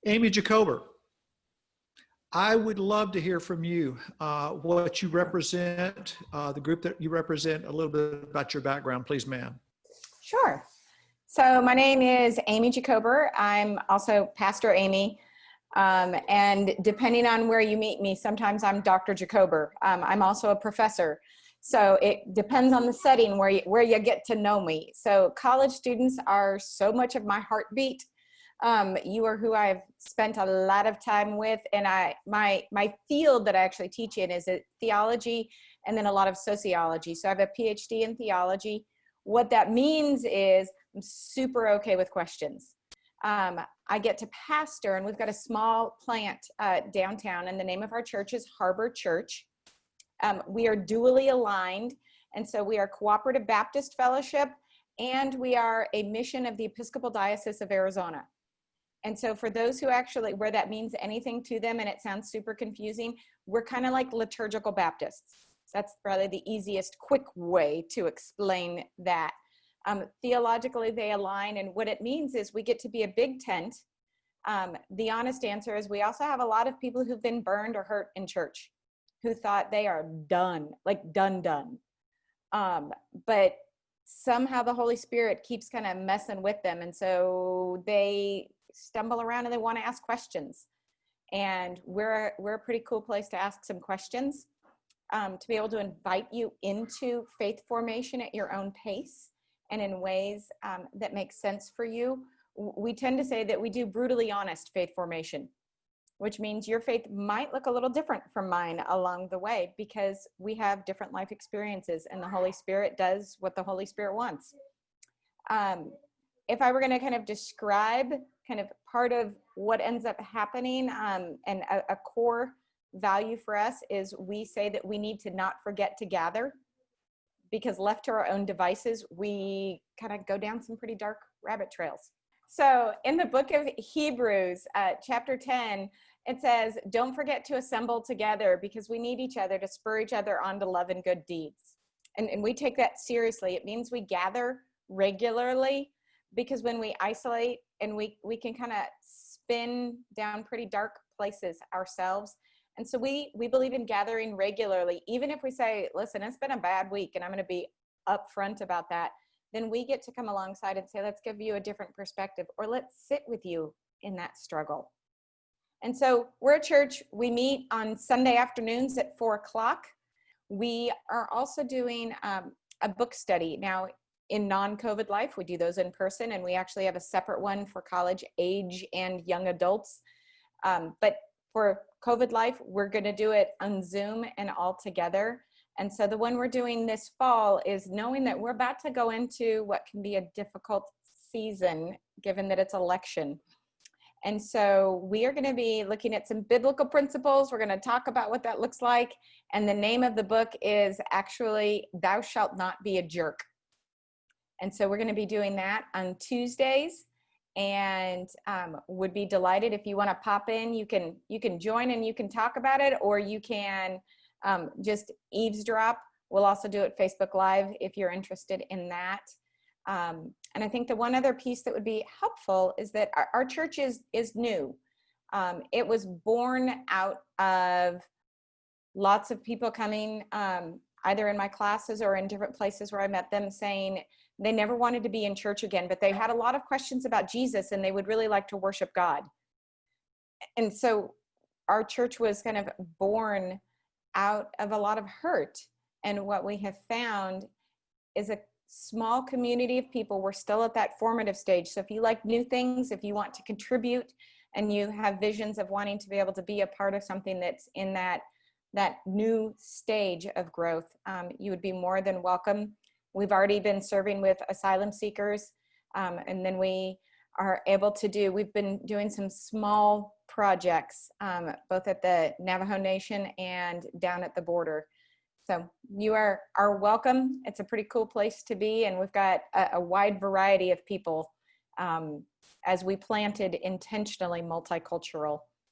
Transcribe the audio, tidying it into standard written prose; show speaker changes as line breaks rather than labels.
Amy Jacober, I would love to hear from you, what you represent, the group that you represent, a little bit about your background, please, ma'am.
Sure. So my name is Amy Jacober. I'm also Pastor Amy. And depending on where you meet me, sometimes I'm Dr. Jacober. I'm also a professor. So it depends on the setting where you get to know me. So college students are so much of my heartbeat. You are who I've spent a lot of time with, and my field that I actually teach in is theology and then a lot of sociology. So I have a PhD in theology. What that means is I'm super okay with questions. I get to pastor, and we've got a small plant downtown, and the name of our church is Harbor Church. We are dually aligned, and so we are Cooperative Baptist Fellowship, and we are a mission of the Episcopal Diocese of Arizona. And so for those who actually, where that means anything to them and it sounds super confusing, we're kind of like liturgical Baptists. That's probably the easiest, quick way to explain that. Theologically, they align, and what it means is we get to be a big tent. The honest answer is we also have a lot of people who've been burned or hurt in church, who thought they are done, like done. But somehow the Holy Spirit keeps kind of messing with them, and so they stumble around and they want to ask questions. And we're a pretty cool place to ask some questions, to be able to invite you into faith formation at your own pace and in ways that make sense for you. We tend to say that we do brutally honest faith formation, which means your faith might look a little different from mine along the way because we have different life experiences and the Holy Spirit does what the Holy Spirit wants. If I were going to kind of describe kind of part of what ends up happening, and a core value for us is we say that we need to not forget to gather, because left to our own devices, we kind of go down some pretty dark rabbit trails. So in the book of Hebrews, chapter 10, it says, don't forget to assemble together because we need each other to spur each other on to love and good deeds. And we take that seriously. It means we gather regularly, because when we isolate and we can kind of spin down pretty dark places ourselves. And so we believe in gathering regularly, even if we say, listen, it's been a bad week and I'm going to be upfront about that, then we get to come alongside and say, let's give you a different perspective, or let's sit with you in that struggle. And so we're a church. We meet on Sunday afternoons at 4:00. We are also doing a book study. Now, in non-COVID life, we do those in person, and we actually have a separate one for college age and young adults. But for COVID life, we're going to do it on Zoom and all together. And so the one we're doing this fall is knowing that we're about to go into what can be a difficult season, given that it's election. And so we are going to be looking at some biblical principles. We're going to talk about what that looks like. And the name of the book is actually Thou Shalt Not Be a Jerk. And so we're going to be doing that on Tuesdays, and would be delighted if you want to pop in. You can join and you can talk about it, or you can just eavesdrop. We'll also do it Facebook Live if you're interested in that. And I think the one other piece that would be helpful is that our church is new. It was born out of lots of people coming, either in my classes or in different places where I met them, saying they never wanted to be in church again, but they had a lot of questions about Jesus and they would really like to worship God. And so our church was kind of born out of a lot of hurt. And what we have found is a small community of people. We're still at that formative stage. So if you like new things, if you want to contribute and you have visions of wanting to be able to be a part of something that's in that new stage of growth, you would be more than welcome. We've already been serving with asylum seekers, and then we are able to we've been doing some small projects, both at the Navajo Nation and down at the border. So you are welcome. It's a pretty cool place to be, and we've got a wide variety of people as we planted intentionally multicultural